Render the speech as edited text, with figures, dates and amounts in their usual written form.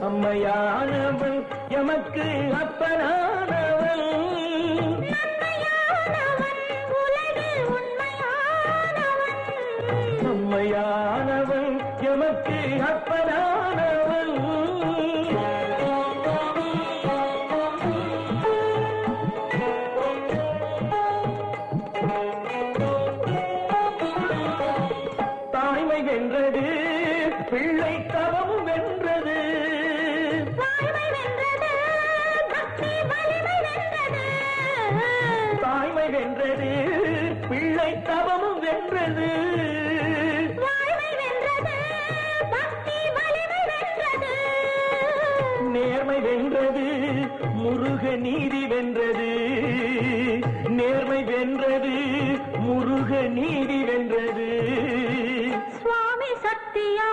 அம்மையானவள் எமக்கு அப்பனானவள் அம்மையானவள் எமக்கு அப்பனானவள் தாய்மை வென்றது பிள்ளை தவமும் வென்றது தாய்மை வென்றது பிள்ளை தவமும் வென்றது நேர்மை வென்றது முருக நீதி வென்றது நேர்மை வென்றது முருக நீதி வென்றது சுவாமி சக்தியா